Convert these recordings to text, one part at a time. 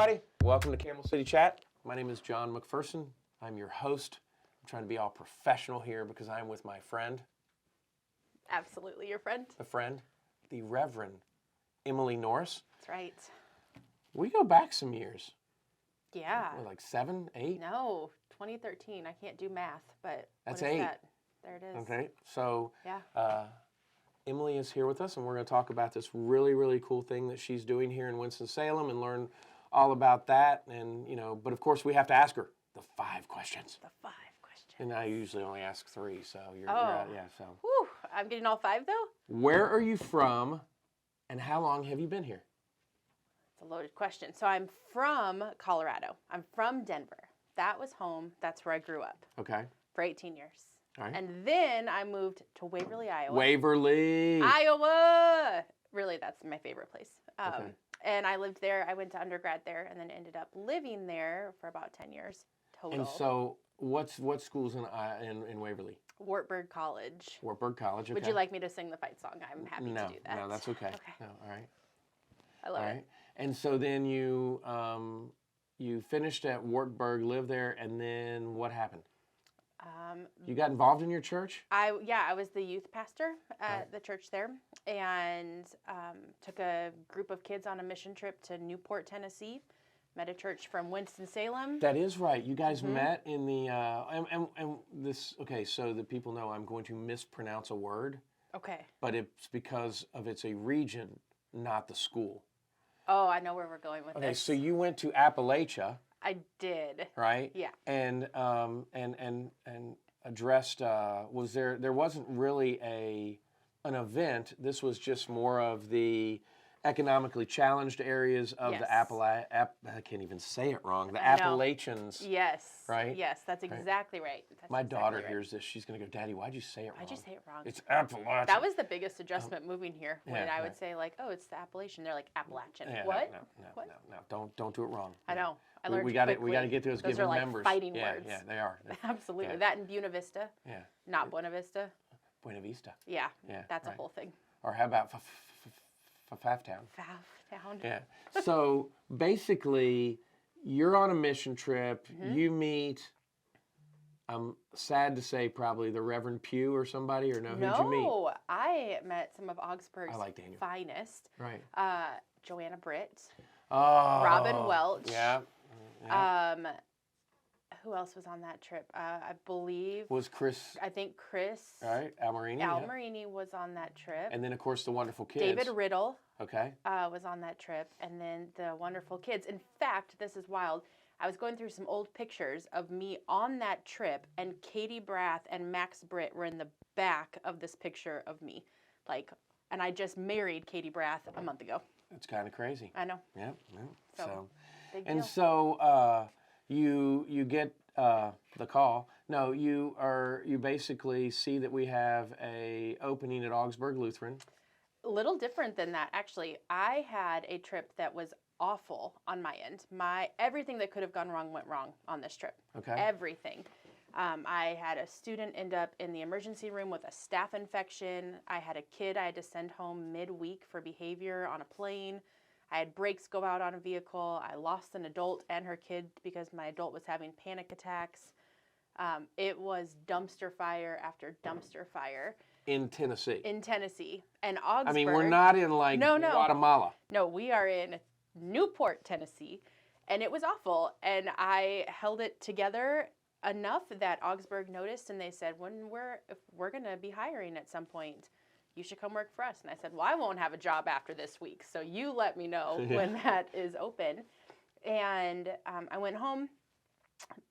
everybody. Welcome to Camel City Chat. My name is John McPherson. I'm your host. I'm trying to be all professional here because I'm with my friend. Absolutely, your friend. The Reverend Emily Norris. That's right. We go back some years. Yeah. What, like 7, 8? No, 2013. I can't do math, but That's what is 8. that? There it is. Okay, so Yeah. Emily is here with us, and we're going to talk about this really, really cool thing that she's doing here in Winston-Salem and learn all about that. And, but of course we have to ask her the 5 questions. The 5 questions. And I usually only ask 3, so you're so. Whew, I'm getting all 5 though? Where are you from, and how long have you been here? It's a loaded question. So I'm from Colorado. I'm from Denver. That was home. That's where I grew up. Okay. For 18 years. All right. And then I moved to Waverly, Iowa. Waverly. Iowa! Really, that's my favorite place. Okay. And I lived there. I went to undergrad there and then ended up living there for about 10 years total. And so what school's in Waverly? Wartburg College. Wartburg College, okay. Would you like me to sing the fight song? I'm happy to do that. No, that's okay. Okay. No, all right. I love it. And so then you finished at Wartburg, lived there, and then what happened? You got involved in your church? I was the youth pastor at the church there, and took a group of kids on a mission trip to Newport, Tennessee. Met a church from Winston-Salem. That is right. You guys met in the and this. Okay, so that people know, I'm going to mispronounce a word. Okay. But it's because of it's a region, not the school. Oh, I know where we're going with this. Okay, so you went to Appalachia. I did. Right? Yeah. And addressed there wasn't really an event. This was just more of the economically challenged areas of the I can't even say it wrong. The Appalachians. Yes. Right? Yes, that's exactly right. That's My exactly daughter right. hears this. She's going to go, Daddy, why'd you say it wrong? Why'd you say it wrong? It's Appalachian. That was the biggest adjustment moving here. When I would say like, oh, it's the Appalachian. They're like Appalachian. Yeah, what? No. Don't do it wrong. I know. I learned we quickly. got to get those given are like members. Fighting words. Yeah, they are. Absolutely. Yeah. That and Buena Vista. Yeah. Not Buena Vista. Buena Vista. Yeah. Yeah. That's a whole thing. Or how about Pfafftown? Pfafftown. Yeah. So basically, you're on a mission trip. You meet, I'm sad to say, probably the Reverend Pugh or somebody, or no? Who'd you meet? No, I met some of Augsburg's finest. Right. Joanna Britt. Oh. Robin Welch. Yeah. Who else was on that trip? I believe. Was Chris. I think Chris. Right. Al Marini. Al Marini was on that trip. And then, of course, the wonderful kids. David Riddle. Okay. Was on that trip. And then the wonderful kids. In fact, this is wild. I was going through some old pictures of me on that trip, and Katie Brath and Max Britt were in the back of this picture of me. And I just married Katie Brath a month ago. It's kind of crazy. I know. Yeah. So big and deal. So you get the call. No, you basically see that we have a opening at Augsburg Lutheran. A little different than that, actually. I had a trip that was awful on my end. Everything that could have gone wrong went wrong on this trip. Okay. Everything. I had a student end up in the emergency room with a staph infection. I had a kid I had to send home midweek for behavior on a plane. I had brakes go out on a vehicle. I lost an adult and her kid because my adult was having panic attacks. It was dumpster fire after dumpster fire. In Tennessee. And Augsburg. I mean, we're not in Guatemala. No, we are in Newport, Tennessee. And it was awful. And I held it together enough that Augsburg noticed, and they said, if we're going to be hiring at some point, you should come work for us. And I said, well, I won't have a job after this week, so you let me know when that is open. And I went home.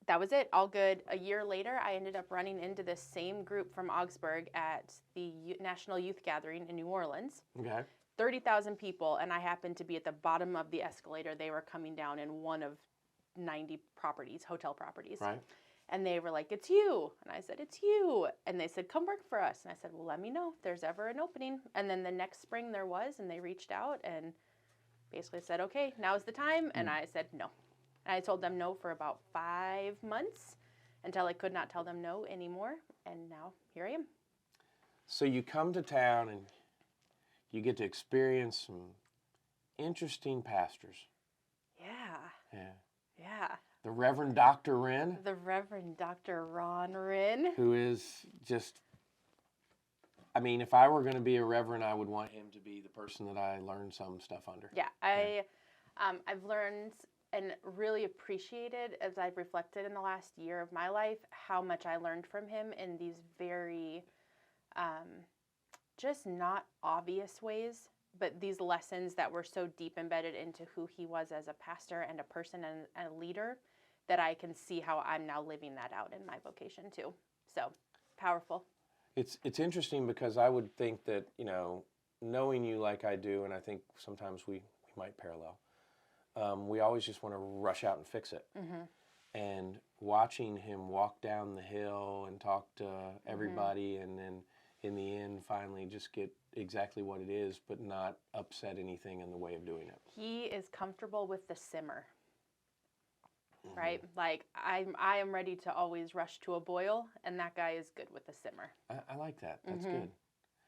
That was it. All good. A year later, I ended up running into this same group from Augsburg at the National Youth Gathering in New Orleans. Okay. 30,000 people, and I happened to be at the bottom of the escalator. They were coming down in one of 90 hotel properties. Right. And they were like, it's you. And I said, it's you. And they said, come work for us. And I said, well, let me know if there's ever an opening. And then the next spring there was, and they reached out and basically said, okay, now's the time. And I said, no. And I told them no for about 5 months until I could not tell them no anymore. And now here I am. So you come to town and you get to experience some interesting pastors. Yeah. Yeah. Yeah. The Reverend Dr. Wren. The Reverend Dr. Ron Wren. Who is just, I mean, if I were going to be a reverend, I would want him to be the person that I learn some stuff under. Yeah, I've learned and really appreciated, as I've reflected in the last year of my life, how much I learned from him in these very just not obvious ways, but these lessons that were so deep embedded into who he was as a pastor and a person and a leader, that I can see how I'm now living that out in my vocation too. So powerful. It's interesting because I would think that, you know, knowing you like I do, and I think sometimes we might parallel, we always just want to rush out and fix it. And watching him walk down the hill and talk to everybody, and then in the end finally just get exactly what it is, but not upset anything in the way of doing it. He is comfortable with the simmer. Right? Like, I am ready to always rush to a boil, and that guy is good with the simmer. I like that. That's good.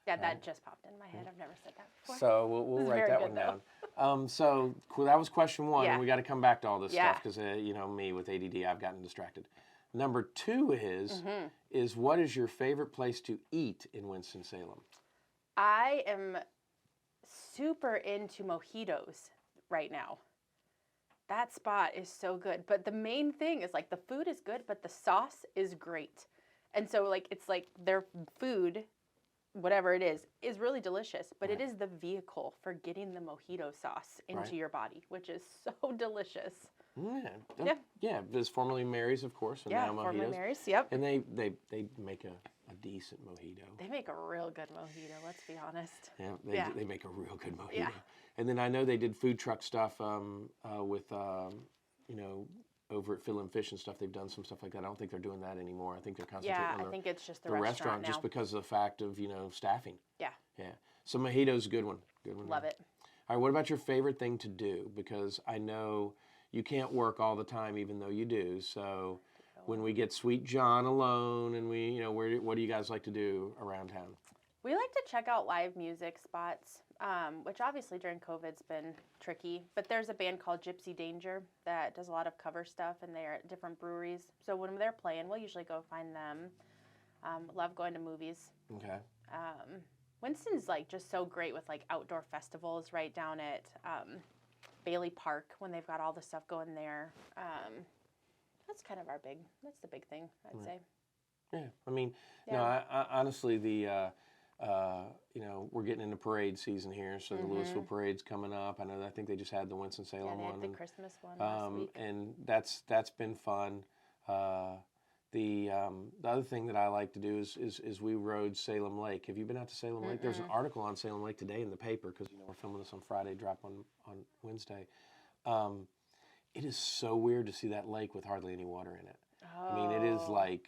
Yeah, that just popped in my head. I've never said that before. So we'll write that one down. So cool, that was question one, and we got to come back to all this stuff because, you know, me with ADD, I've gotten distracted. Number two is what is your favorite place to eat in Winston-Salem? I am super into mojitos right now. That spot is so good. But the main thing is, like, the food is good, but the sauce is great. And so, like, it's like their food, whatever it is really delicious. But it is the vehicle for getting the mojito sauce into your body, which is so delicious. Yeah. There's formerly Mary's, of course, and now Mojitos. Formerly Mary's, yep. And they make a decent mojito. They make a real good mojito, let's be honest. Yeah, they make a real good mojito. Yeah. And then I know they did food truck stuff with, you know, over at Phil and Fish and stuff. They've done some stuff like that. I don't think they're doing that anymore. I think they're concentrating on I think it's just the restaurant now. just because of the fact of, you know, staffing. Yeah. Yeah. So mojito's a good one. Good one. Love it. All right, what about your favorite thing to do? Because I know you can't work all the time, even though you do. So when we get Sweet John alone and we, you know, what do you guys like to do around town? We like to check out live music spots, which obviously during COVID's been tricky. But there's a band called Gypsy Danger that does a lot of cover stuff, and they're at different breweries. So when they're playing, we'll usually go find them. Love going to movies. Okay. Winston's like just so great with like outdoor festivals right down at Bailey Park when they've got all the stuff going there. That's kind of that's the big thing, I'd say. Yeah, I mean, no, I honestly, you know, we're getting into parade season here, so the Louisville parade's coming up. I think they just had the Winston-Salem they had one. the Christmas one last week. And that's been fun. The other thing that I like to do is we rode Salem Lake. Have you been out to Salem Lake? There's an article on Salem Lake today in the paper because, you know, we're filming this on Friday, drop on Wednesday. It is so weird to see that lake with hardly any water in it. I mean, it is like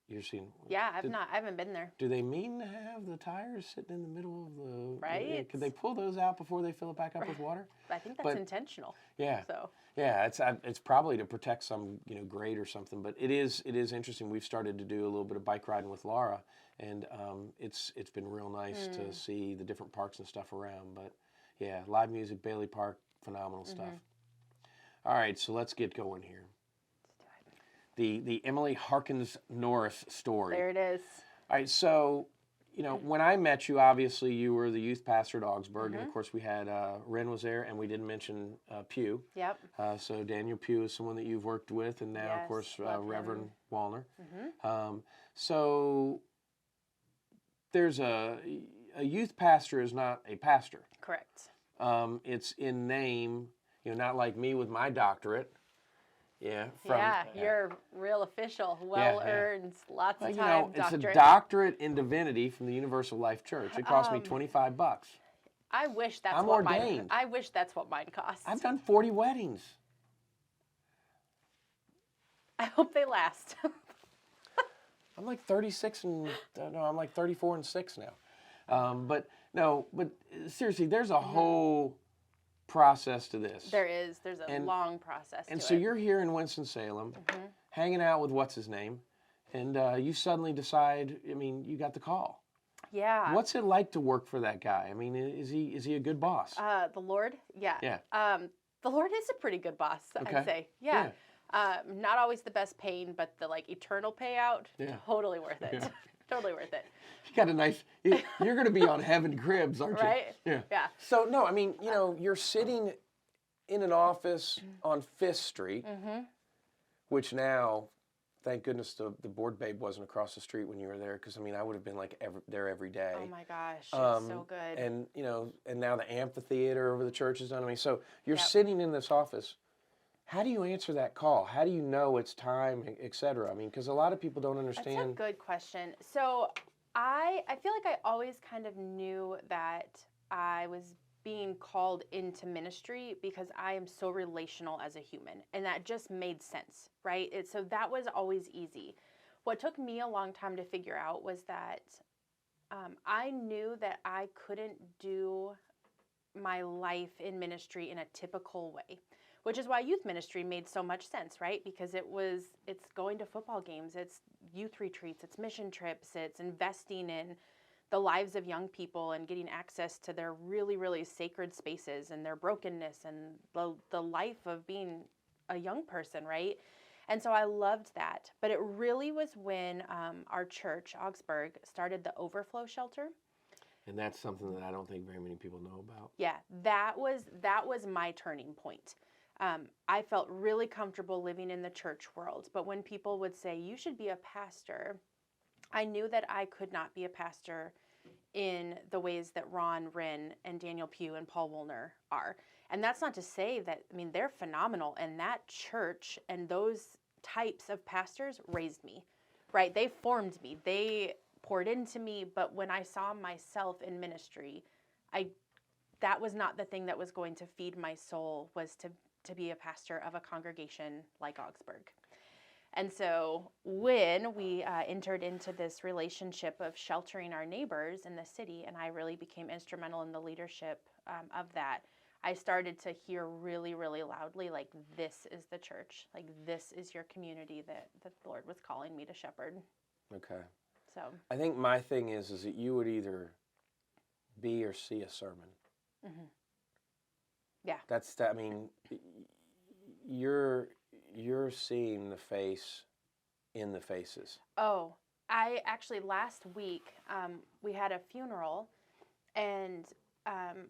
you're seeing. Yeah, I haven't been there. Do they mean to have the tires sitting in the middle of the? Right. Could they pull those out before they fill it back up with water? I think that's intentional. Yeah. So. Yeah, it's probably to protect some, you know, grade or something. But it is interesting. We've started to do a little bit of bike riding with Laura, and it's been real nice to see the different parks and stuff around. But yeah, live music, Bailey Park, phenomenal stuff. All right, so let's get going here. The Emily Harkins Norris story. There it is. All right, so, you know, when I met you, obviously you were the youth pastor at Augsburg, and of course we had Ren was there, and we didn't mention Pugh. Yep. So Daniel Pugh is someone that you've worked with, and now, of course, Reverend Wallner. So there's a youth pastor is not a pastor. Correct. It's in name, you know, not like me with my doctorate. Yeah. You're real official, well-earned, lots of time, you know, doctorate. It's a doctorate in divinity from the Universal Life Church. It cost me $25. I wish that's I'm what ordained. I wish that's what mine costs. I've done 40 weddings. I hope they last. I'm like 36 and no, I'm like 34 and 6 now. But seriously, there's a whole process to this. There's a long process to it. And so you're here in Winston-Salem, hanging out with what's his name, and you suddenly decide, I mean, you got the call. Yeah. What's it like to work for that guy? I mean, is he a good boss? The Lord? Yeah. Yeah. the Lord is a pretty good boss, Okay. I'd say. Yeah. Not always the best pain, but the like eternal payout, totally worth it. Yeah. Totally worth it. You got a nice, you're going to be on heaven cribs, aren't you? Right? Yeah. So, no, I mean, you know, you're sitting in an office on 5th Street, which now, thank goodness the board babe wasn't across the street when you were there, because, I mean, I would have been like there every day. Oh my gosh, it's so good. And, you know, and now the amphitheater over the church is done. I mean, so you're sitting in this office. How do you answer that call? How do you know it's time, et cetera? I mean, because a lot of people don't understand. That's a good question. So I feel like I always kind of knew that I was being called into ministry because I am so relational as a human, and that just made sense, right? So that was always easy. What took me a long time to figure out was that I knew that I couldn't do my life in ministry in a typical way, which is why youth ministry made so much sense, right? Because it's going to football games, it's youth retreats, it's mission trips, it's investing in the lives of young people and getting access to their really, really sacred spaces and their brokenness and the life of being a young person, right? And so I loved that. But it really was when our church, Augsburg, started the Overflow shelter. And that's something that I don't think very many people know about. Yeah, that was my turning point. I felt really comfortable living in the church world, but when people would say, you should be a pastor, I knew that I could not be a pastor in the ways that Ron Wren and Daniel Pugh and Paul Woolner are. And that's not to say that, I mean, they're phenomenal, and that church and those types of pastors raised me, right? They formed me. They poured into me, but when I saw myself in ministry, that was not the thing that was going to feed my soul, was to be a pastor of a congregation like Augsburg. And so when we entered into this relationship of sheltering our neighbors in the city, and I really became instrumental in the leadership of that, I started to hear really, really loudly, like, this is the church. Like, this is your community that the Lord was calling me to shepherd. Okay. So I think my thing is that you would either be or see a sermon. mm-hmm. Yeah. I mean, you're seeing the face in the faces. Oh, I actually, last week, we had a funeral, and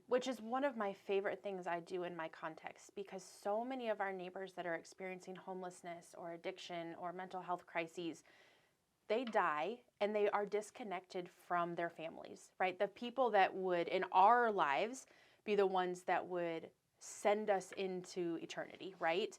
which is one of my favorite things I do in my context, because so many of our neighbors that are experiencing homelessness or addiction or mental health crises, they die and they are disconnected from their families, right? The people that would, in our lives, be the ones that would send us into eternity, right?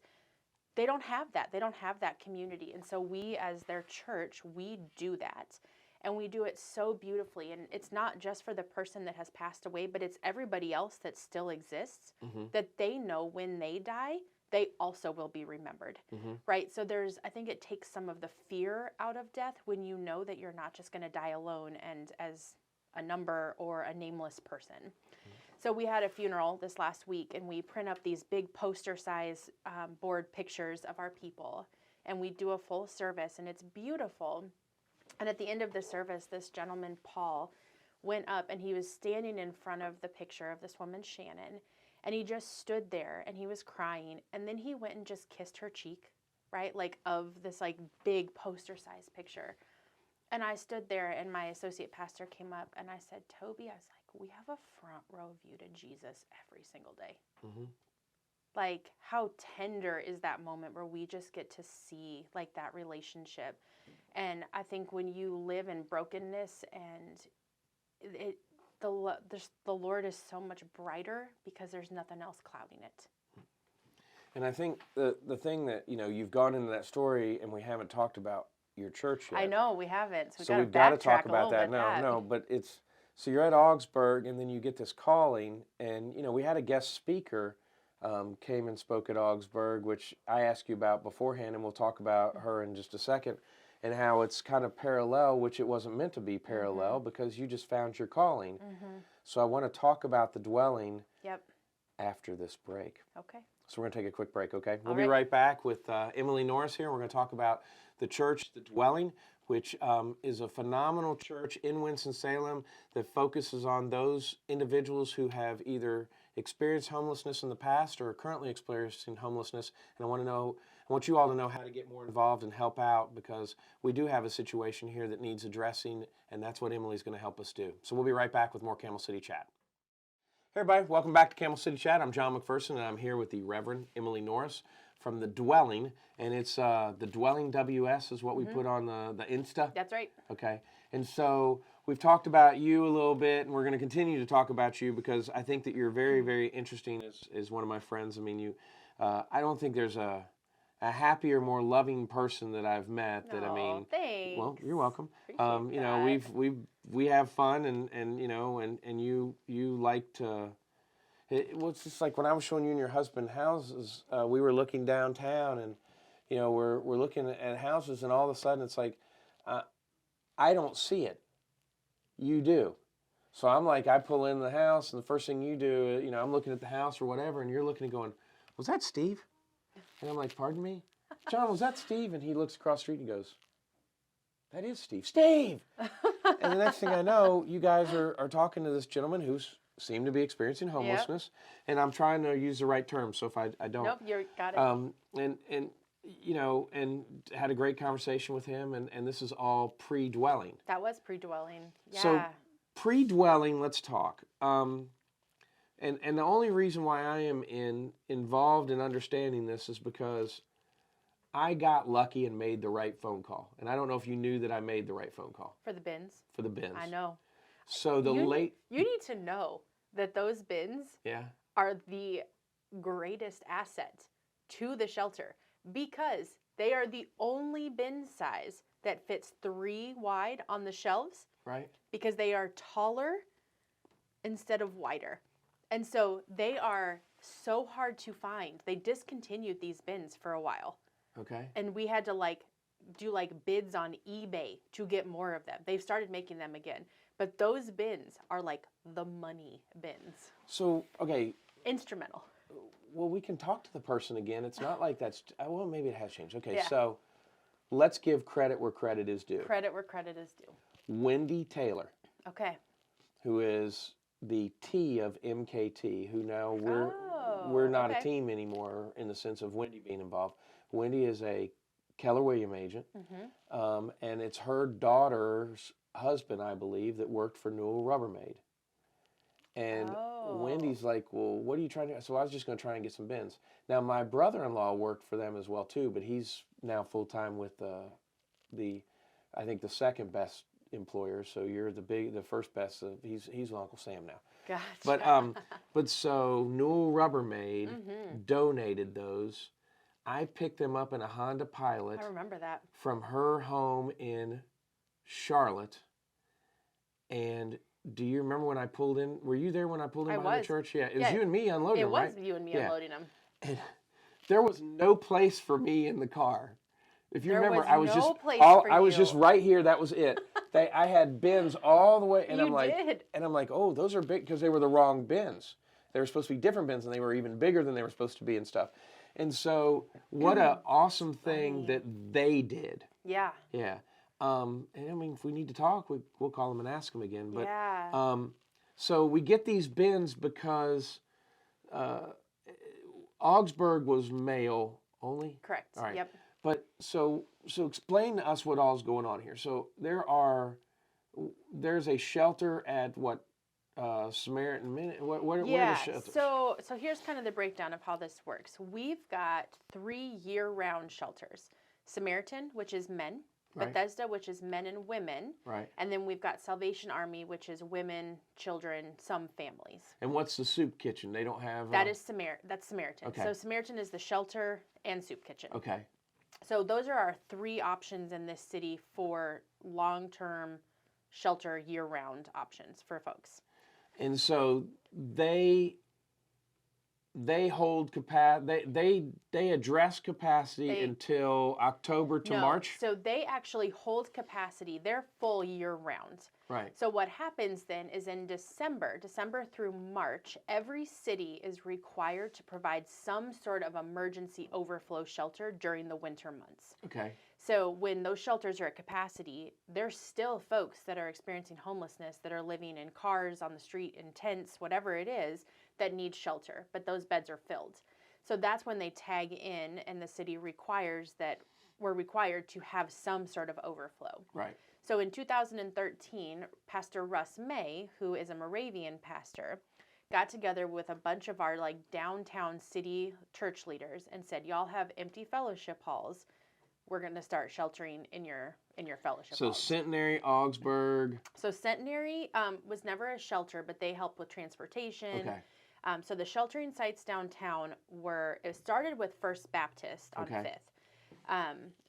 They don't have that. They don't have that community. And so we, as their church, we do that. And we do it so beautifully. And it's not just for the person that has passed away, but it's everybody else that still exists, that they know when they die, they also will be remembered, right? So I think it takes some of the fear out of death when you know that you're not just going to die alone and as a number or a nameless person. So we had a funeral this last week, and we print up these big poster-size board pictures of our people, and we do a full service, and it's beautiful. And at the end of the service, this gentleman, Paul, went up, and he was standing in front of the picture of this woman, Shannon, and he just stood there, and he was crying, and then he went and just kissed her cheek, right, like of this like big poster-size picture. And I stood there, and my associate pastor came up, and I said, Toby, I was like, we have a front row view to Jesus every single day. Like, how tender is that moment where we just get to see like that relationship? And I think when you live in brokenness, and the Lord is so much brighter because there's nothing else clouding it. And I think the thing that, you know, you've gone into that story, and we haven't talked about your church yet. I know, we haven't. So we've got to talk about that. No, but it's, so you're at Augsburg, and then you get this calling, and, you know, we had a guest speaker came and spoke at Augsburg, which I asked you about beforehand, and we'll talk about her in just a second, and how it's kind of parallel, which it wasn't meant to be parallel, because you just found your calling. So I want to talk about the dwelling after this break. Okay. So we're going to take a quick break, okay? We'll All be right. right back with Emily Norris here. We're going to talk about the church, the dwelling, which is a phenomenal church in Winston-Salem that focuses on those individuals who have either experienced homelessness in the past or are currently experiencing homelessness, and I want you all to know how to get more involved and help out, because we do have a situation here that needs addressing, and that's what Emily's going to help us do. So we'll be right back with more Camel City Chat. Hey everybody, welcome back to Camel City Chat. I'm John McPherson, and I'm here with the Reverend Emily Norris from The Dwelling, and it's The Dwelling WS is what we put on the Insta. That's right. Okay, and so we've talked about you a little bit, and we're going to continue to talk about you because I think that you're very, very interesting as one of my friends. I mean, I don't think there's a happier, more loving person that I've met. That I mean, thanks. Well, you're welcome. Appreciate You know, that. we have fun, and you know, and you like to. Well, it's just like when I was showing you and your husband houses. We were looking downtown, and you know, we're looking at houses, and all of a sudden it's like, I don't see it. You do. So I'm like, I pull in the house, and the first thing you do, you know, I'm looking at the house or whatever, and you're looking and going, was that Steve? And I'm like, pardon me? John, was that Steve? And he looks across the street and he goes, that is Steve. Steve! And the next thing I know, you guys are talking to this gentleman who seemed to be experiencing homelessness. Yep. And I'm trying to use the right terms, so if I don't. Nope, you got it. And you know, and had a great conversation with him, and this is all pre-dwelling. That was pre-dwelling. Yeah. So pre-dwelling, let's talk. And the only reason why I am involved in understanding this is because I got lucky and made the right phone call. And I don't know if you knew that I made the right phone call. For the bins? For the bins. I know. So You need to know that those bins are the greatest asset to the shelter, because they are the only bin size that fits 3 wide on the shelves. Right. Because they are taller instead of wider. And so they are so hard to find. They discontinued these bins for a while. Okay. And we had to do bids on eBay to get more of them. They've started making them again. But those bins are like the money bins. So, okay. Instrumental. Well, we can talk to the person again. It's not like that's, well, maybe it has changed. Okay, Yeah. so let's give credit where credit is due. Credit where credit is due. Wendy Taylor. Okay. Who is the T of MKT, who now we're not a team anymore in the sense of Wendy being involved. Wendy is a Keller Williams agent, and it's her daughter's husband, I believe, that worked for Newell Rubbermaid. And Wendy's like, well, what are you trying to do? So I was just going to try and get some bins. Now, my brother-in-law worked for them as well, too, but he's now full-time with I think the second best employer. So you're the first best. He's with Uncle Sam now. Gotcha. But so Newell Rubbermaid donated those. I picked them up in a Honda Pilot. I remember that. From her home in Charlotte. And do you remember when I pulled in? Were you there when I pulled in behind the church? Yeah, it was you and me unloading them, right? It was you and me unloading them. And there was no place for me in the car. If you remember, I was just right here. That was it. I had bins all the way, and I'm like, oh, those are big, because they were the wrong bins. They were supposed to be different bins, and they were even bigger than they were supposed to be and stuff. And so, what an awesome thing that they did. Yeah. Yeah. And I mean, if we need to talk, we'll call them and ask them again. But so we get these bins because Augsburg was male only. Correct. All right. Yep. But so explain to us what all's going on here. So there's a shelter at what Samaritan Minute. What are the shelters? So here's kind of the breakdown of how this works. We've got 3 year-round shelters: Samaritan, which is men; Bethesda, which is men and women; and then we've got Salvation Army, which is women, children, some families. And what's the soup kitchen? They don't have. That's Samaritan. Okay. So Samaritan is the shelter and soup kitchen. Okay. So those are our 3 options in this city for long-term shelter year-round options for folks. And so they hold capacity. They address capacity until October to March. So they actually hold capacity. They're full year-round. Right. So what happens then is in December through March, every city is required to provide some sort of emergency overflow shelter during the winter months. Okay. So when those shelters are at capacity, there's still folks that are experiencing homelessness, that are living in cars, on the street, in tents, whatever it is, that need shelter, but those beds are filled. So that's when they tag in, and the city requires that we're required to have some sort of overflow. Right. So in 2013, Pastor Russ May, who is a Moravian pastor, got together with a bunch of our like downtown city church leaders and said, y'all have empty fellowship halls. We're going to start sheltering in your fellowship halls. So Centenary, Augsburg. So Centenary was never a shelter, but they helped with transportation. Okay. So the sheltering sites downtown it started with First Baptist on 5th.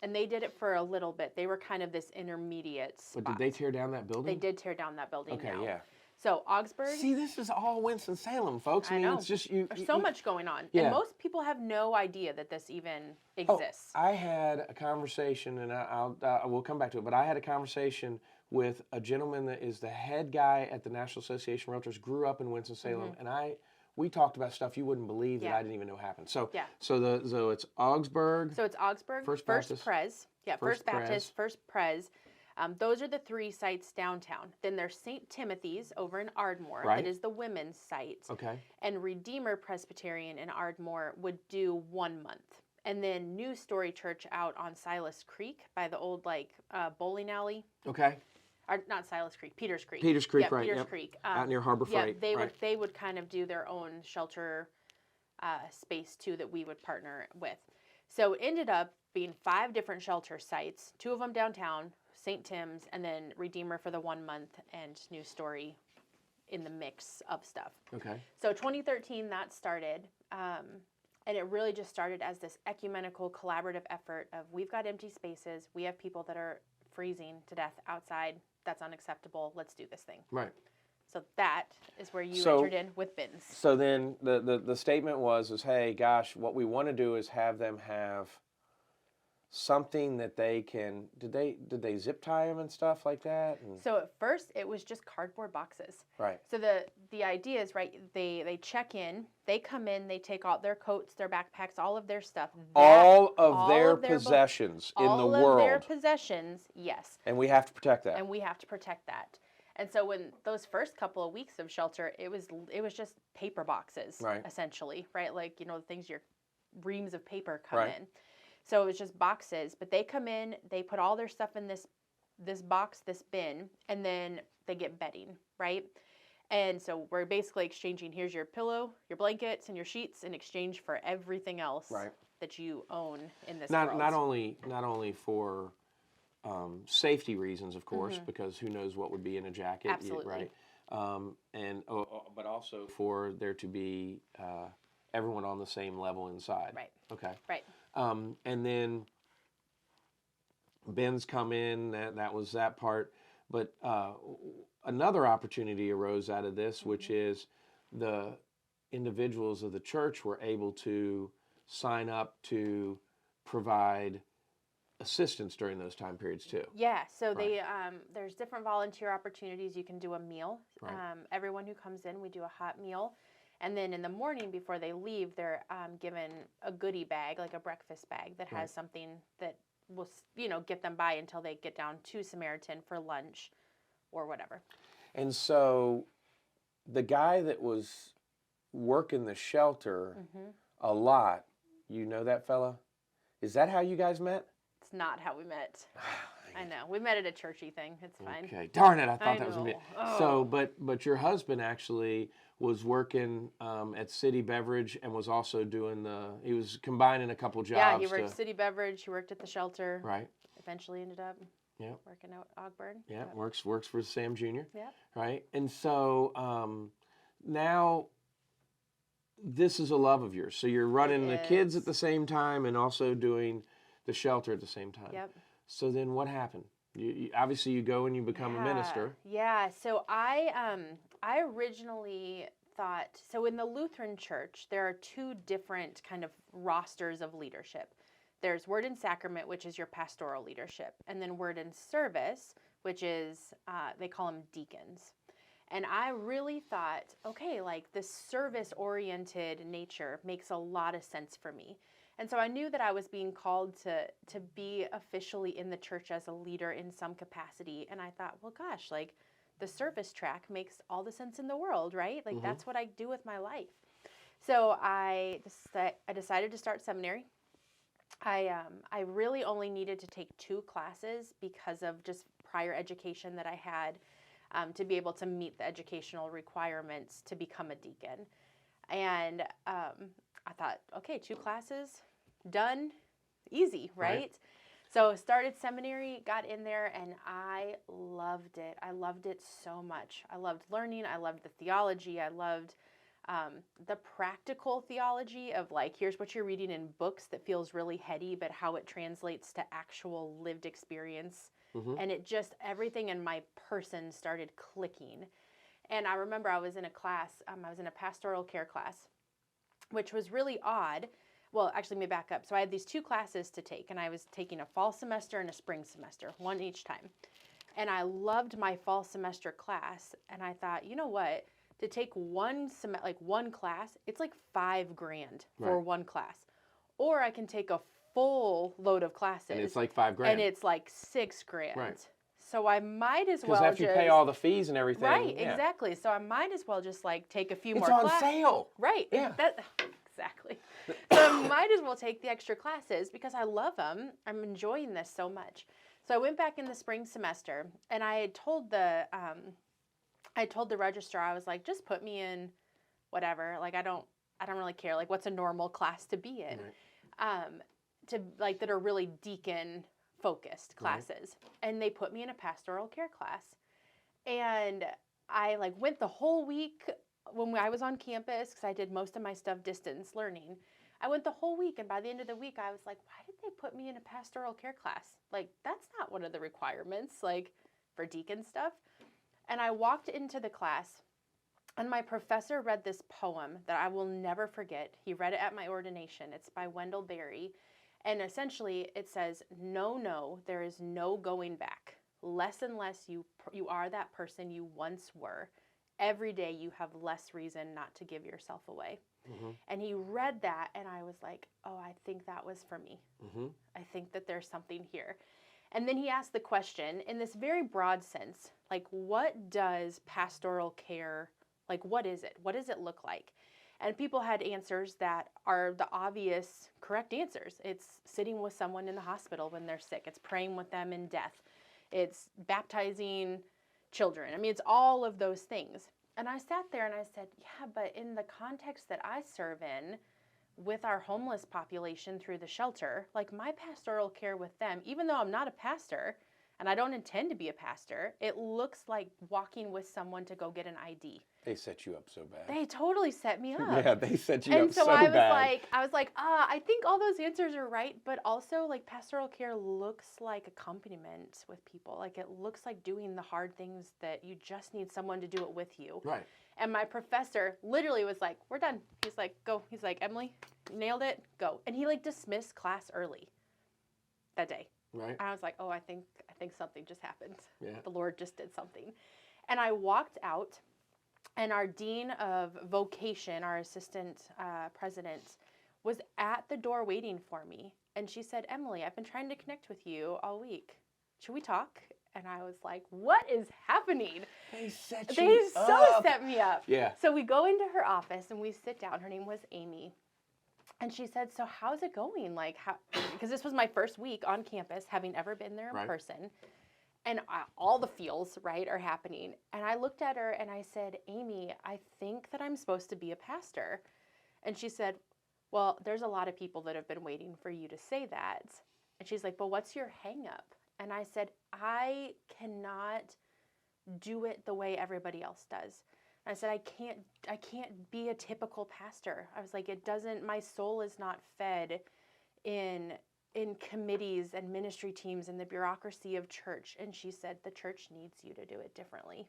And they did it for a little bit. They were kind of this intermediate spot. But did they tear down that building? They did tear down that building Okay, now. yeah. So Augsburg. See, this is all Winston-Salem, folks. I mean, know. it's just There's so much going on. Yeah. And most people have no idea that this even exists. I had a conversation, and we'll come back to it, but I had a conversation with a gentleman that is the head guy at the National Association of Realtors, grew up in Winston-Salem, and we talked about stuff you wouldn't believe that I didn't even know happened. So, so it's Augsburg. So it's Augsburg, First Pres. Yeah, First Baptist, Pres. First Pres. Those are the 3 sites downtown. Then there's St. Timothy's over in Ardmore. Right. That is the women's site. Okay. And Redeemer Presbyterian in Ardmore would do 1 month. And then New Story Church out on Silas Creek by the old bowling alley. Okay. Or not Silas Creek, Peters Creek. Peters Creek, yeah, right. Peters Creek. Out near Harbor Freight. Yeah, they would kind of do their own shelter space too that we would partner with. So it ended up being 5 different shelter sites, 2 of them downtown, St. Tim's, and then Redeemer for the 1 month, and New Story in the mix of stuff. Okay. So 2013, that started, and it really just started as this ecumenical collaborative effort of we've got empty spaces, we have people that are freezing to death outside, that's unacceptable, let's do this thing. Right. So that is where you entered in with bins. So then the statement was, hey, gosh, what we want to do is have them have something that they can, did they zip tie them and stuff like that? And, so at first it was just cardboard boxes. right. So the idea is, right, they check in, they come in, they take out their coats, their backpacks, all of their stuff. All of their possessions in the world. All of their possessions, yes. And we have to protect that. And we have to protect that. And so when those first couple of weeks of shelter, it was just paper boxes, right, essentially, right? Like, the things reams of paper come right, in. So it was just boxes, but they come in, they put all their stuff in this box, this bin, and then they get bedding, right? And so we're basically exchanging, here's your pillow, your blankets, and your sheets in exchange for everything else right, that you own in this world. Not only for safety reasons, of course, because who knows what would be in a jacket, absolutely, right? But also for there to be everyone on the same level inside. Right. Okay. Right. And then bins come in. That was that part. But another opportunity arose out of this, which is the individuals of the church were able to sign up to provide assistance during those time periods too. Yeah, so Right. there's different volunteer opportunities. You can do a meal. Right. Everyone who comes in, we do a hot meal. And then in the morning before they leave, they're given a goodie bag, like a breakfast bag that has Right. something that will, get them by until they get down to Samaritan for lunch or whatever. And so the guy that was working the shelter a lot, you know that fella? Is that how you guys met? It's not how we met. I know. We met at a churchy thing. It's fine. Okay. Darn it, I thought that was going to be it. Oh. So, but your husband actually was working at City Beverage and was also doing he was combining a couple jobs. Yeah, he worked at City Beverage. He worked at the shelter. Right. Eventually ended up working out at Ogburn. Yeah, works for Sam Jr. Yeah. Right. And so now this is a love of yours. So you're running the kids at the same time and also doing the shelter at the same time. Yep. So then what happened? You obviously you go and you become a minister. Yeah. So I originally thought, so in the Lutheran Church, there are 2 different kind of rosters of leadership. There's Word and Sacrament, which is your pastoral leadership, and then Word and Service, which is, they call them deacons. And I really thought, okay, like this service-oriented nature makes a lot of sense for me. And so I knew that I was being called to be officially in the church as a leader in some capacity. And I thought, well, gosh, like the service track makes all the sense in the world, right? Like that's what I do with my life. So I decided to start seminary. I really only needed to take 2 classes because of just prior education that I had to be able to meet the educational requirements to become a deacon. And I thought, okay, 2 classes, done, easy, right? So started seminary, got in there, and I loved it. I loved it so much. I loved learning. I loved the theology. I loved the practical theology of like, here's what you're reading in books that feels really heady, but how it translates to actual lived experience. And it just, everything in my person started clicking. And I remember I was in a class, I was in a pastoral care class, which was really odd. Well, actually, let me back up. So I had these 2 classes to take, and I was taking a fall semester and a spring semester, one each time. And I loved my fall semester class, and I thought, you know what? To take one class, it's like $5,000 for one class. Or I can take a full load of classes. And it's like $5,000. And it's like $6,000. Right. So I might as well because after you pay all the fees and everything. Right, exactly. So I might as well just like take a few more classes. classes. It's on sale. Right. Yeah. Exactly. So I might as well take the extra classes because I love them. I'm enjoying this so much. So I went back in the spring semester, and I had told the registrar, I was like, just put me in whatever. Like I don't really care. Like what's a normal class to be in? To like that are really deacon focused classes. And they put me in a pastoral care class. And I like went the whole week when I was on campus, because I did most of my stuff distance learning. I went the whole week, and by the end of the week, I was like, why did they put me in a pastoral care class? Like, that's not one of the requirements, like, for deacon stuff. And I walked into the class, and my professor read this poem that I will never forget. He read it at my ordination. It's by Wendell Berry. And essentially, it says, no, there is no going back. Less and less you are that person you once were. Every day you have less reason not to give yourself away. And he read that, and I was like, oh, I think that was for me. I think that there's something here. And then he asked the question in this very broad sense, like, what does pastoral care, like, what is it? What does it look like? And people had answers that are the obvious correct answers. It's sitting with someone in the hospital when they're sick. It's praying with them in death. It's baptizing children. I mean, it's all of those things. And I sat there and I said, yeah, but in the context that I serve in with our homeless population through the shelter, like my pastoral care with them, even though I'm not a pastor and I don't intend to be a pastor, it looks like walking with someone to go get an ID. They set you up so bad. They totally set me up. Yeah, they set you up so bad. bad. I was like, I think all those answers are right, but also like pastoral care looks like accompaniment with people. Like it looks like doing the hard things that you just need someone to do it with you. Right. And my professor literally was like, we're done. He's like, go. He's like, Emily, you nailed it. Go. And he like dismissed class early that day. Right. And I was like, oh, I think something just happened. Yeah. The Lord just did something. And I walked out. And our dean of vocation, our assistant president, was at the door waiting for me. And she said, Emily, I've been trying to connect with you all week. Should we talk? And I was like, what is happening? They set me up. Yeah. So we go into her office and we sit down. Her name was Amy. And she said, so how's it going? Like, how? Because this was my first week on campus, having ever been there in person. And all the feels, right, are happening. And I looked at her and I said, Amy, I think that I'm supposed to be a pastor. And she said, well, there's a lot of people that have been waiting for you to say that. And she's like, but what's your hang up? And I said, I cannot do it the way everybody else does. And I said, I can't be a typical pastor. I was like, my soul is not fed in committees and ministry teams and the bureaucracy of church. And she said, the church needs you to do it differently.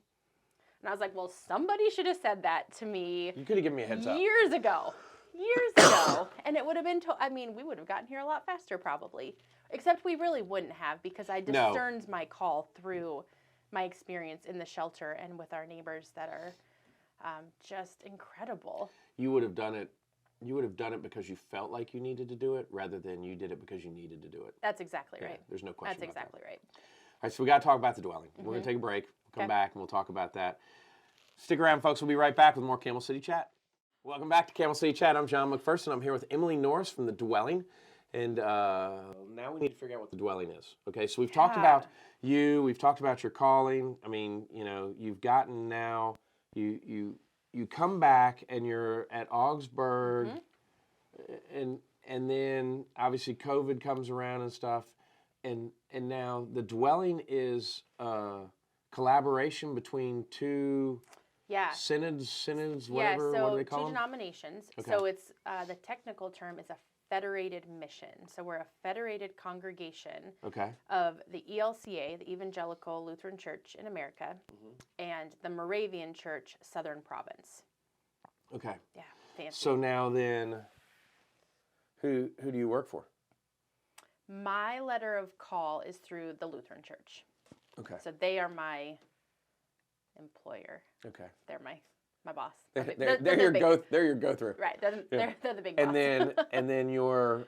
And I was like, well, somebody should have said that to me. You could have given me a heads up. Years ago. And it would have been, we would have gotten here a lot faster probably. Except we really wouldn't have, because I discerned my call through my experience in the shelter and with our neighbors that are just incredible. You would have done it you would have done it because you felt like you needed to do it rather than you did it because you needed to do it. That's exactly right. There's no question That's about exactly right. All right, so we got to talk about the dwelling. We're going to take a break. We'll come back and we'll talk about that. Stick around, folks. We'll be right back with more Camel City Chat. Welcome back to Camel City Chat. I'm John McPherson. I'm here with Emily Norris from the Dwelling. And now we need to figure out what the Dwelling is. Okay, so we've talked about you. We've talked about your calling. I mean, you know, you've gotten now, you come back and you're at Augsburg. And then obviously COVID comes around and stuff. And now the Dwelling is a collaboration between two synods, whatever. So what do they call two them? denominations. Okay. So it's the technical term is a federated mission. So we're a federated congregation of the ELCA, the Evangelical Lutheran Church in America, and the Moravian Church, Southern Province. Okay. Yeah, fancy. So now then, who do you work for? My letter of call is through the Lutheran Church. Okay. So they are my employer. Okay. They're my boss. They're your go through. Right. They're the big and boss. and then you're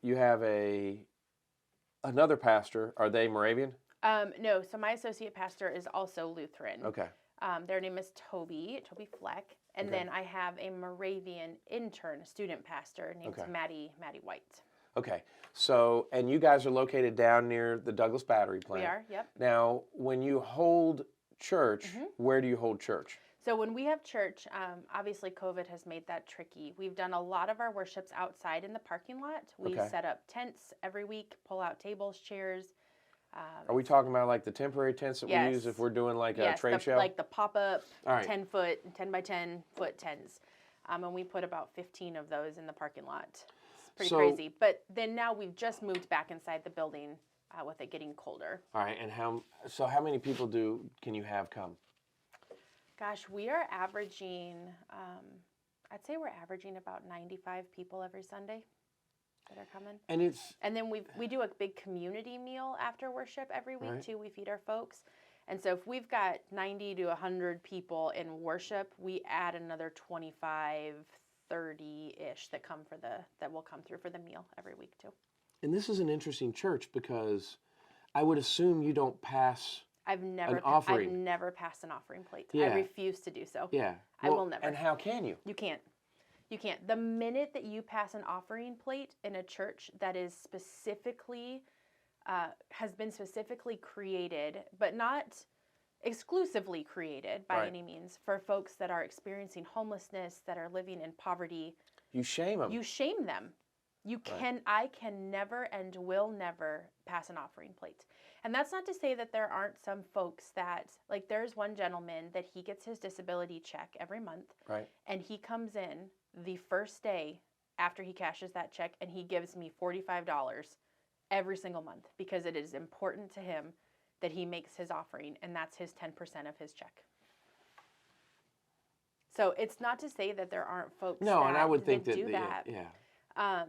you have another pastor. Are they Moravian? No. So my associate pastor is also Lutheran. Okay. Their name is Toby Fleck, and then I have a Moravian intern student pastor named Maddie White. Okay. So, and you guys are located down near the Douglas Battery plant. We are. Yep. Now, when you hold church, where do you hold church? So when we have church, obviously COVID has made that tricky. We've done a lot of our worships outside in the parking lot. We set up tents every week, pull out tables, chairs. Are we talking about like the temporary tents that we use if we're doing like a trade show? Like the pop-up 10 by 10 foot tents. And we put about 15 of those in the parking lot. It's pretty crazy. But then now we've just moved back inside the building with it getting colder. All right. And how many people can you have come? Gosh, we are averaging, I'd say we're averaging about 95 people every Sunday that are coming. And then we do a big community meal after worship every week too. We feed our folks. And so if we've got 90 to 100 people in worship, we add another 25, 30-ish that will come through for the meal every week too. And this is an interesting church because I would assume you don't pass I've never passed an offering plate. Yeah. I refuse to do so. Yeah. I will never. And how can you? You can't. You can't. The minute that you pass an offering plate in a church that is specifically, has been specifically created, but not exclusively created by any means, for folks that are experiencing homelessness, that are living in poverty. You shame them. You shame them. I can never and will never pass an offering plate. And that's not to say that there aren't some folks that, like there's one gentleman that he gets his disability check every month. Right. And he comes in the first day after he cashes that check and he gives me $45 every single month because it is important to him that he makes his offering, and that's his 10% of his check. So it's not to say that there aren't folks and I would think that do that. Yeah.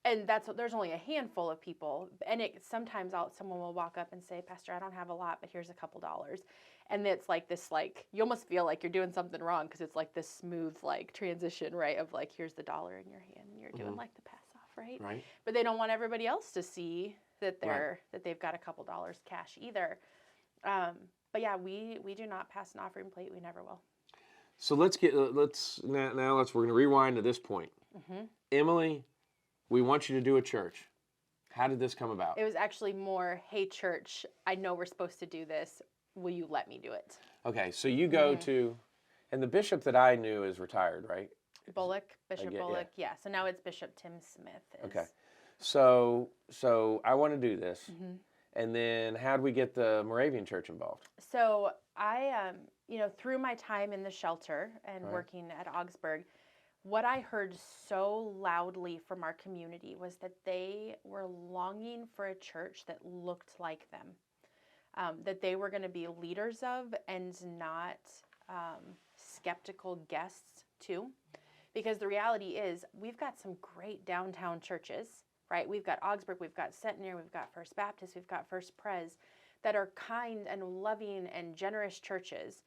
And there's only a handful of people, and sometimes someone will walk up and say, "Pastor, I don't have a lot, but here's a couple dollars," and it's like this, like you almost feel like you're doing something wrong because it's like this smooth like transition, right? Of like here's the dollar in your hand, and you're doing like the pass off, right? Right. But they don't want everybody else to see that they've got a couple dollars cash either. But yeah, we do not pass an offering plate. We never will. So we're going to rewind to this point. Emily, we want you to do a church. How did this come about? It was actually more, hey, church, I know we're supposed to do this. Will you let me do it? Okay, so you go to, and the bishop that I knew is retired, right? Bishop Bullock, yeah. So now it's Bishop Tim Smith. Okay, so I want to do this. And then how do we get the Moravian Church involved? So I, through my time in the shelter and working at Augsburg, what I heard so loudly from our community was that they were longing for a church that looked like them, that they were going to be leaders of and not skeptical guests too. Because the reality is we've got some great downtown churches, right? We've got Augsburg, we've got Centeneer, we've got First Baptist, we've got First Pres that are kind and loving and generous churches.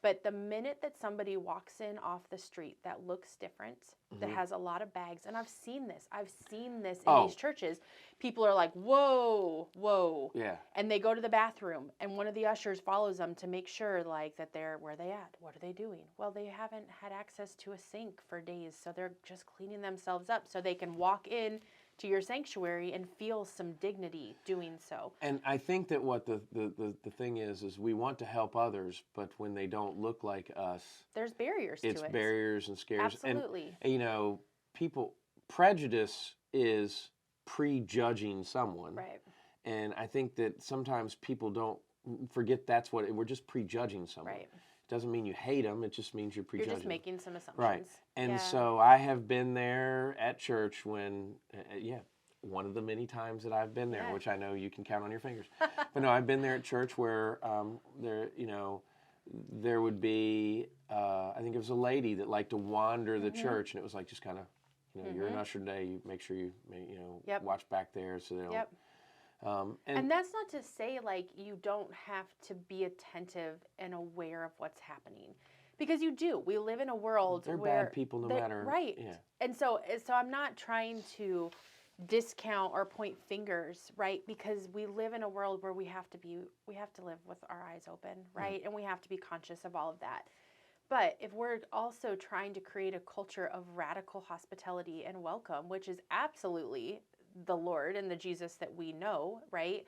But the minute that somebody walks in off the street that looks different, that has a lot of bags, and I've seen this in these churches, people are like, whoa, whoa. Yeah. And they go to the bathroom, and one of the ushers follows them to make sure, like, that they're, where are they at? What are they doing? Well, they haven't had access to a sink for days, so they're just cleaning themselves up so they can walk in to your sanctuary and feel some dignity doing so. And I think that what the thing is we want to help others, but when they don't look like us, there's barriers to it. It's barriers and scares. Absolutely. And, prejudice is prejudging someone. Right. And I think that sometimes people don't forget we're just prejudging someone. Right. Doesn't mean you hate them. It just means you're prejudging. You're just making some assumptions. Right. And so I have been there at church when, one of the many times that I've been there, which I know you can count on your fingers. But no, I've been there at church where there would be, I think it was a lady that liked to wander the church, and it was like just kind of, you're an usher today. You make sure you watch back there so they don't. Yep. And that's not to say, like, you don't have to be attentive and aware of what's happening. Because you do. We live in a world where... They're bad people no matter... Right. Yeah. And so I'm not trying to discount or point fingers, right? Because we live in a world where we have to live with our eyes open, right? And we have to be conscious of all of that. But if we're also trying to create a culture of radical hospitality and welcome, which is absolutely the Lord and the Jesus that we know, right?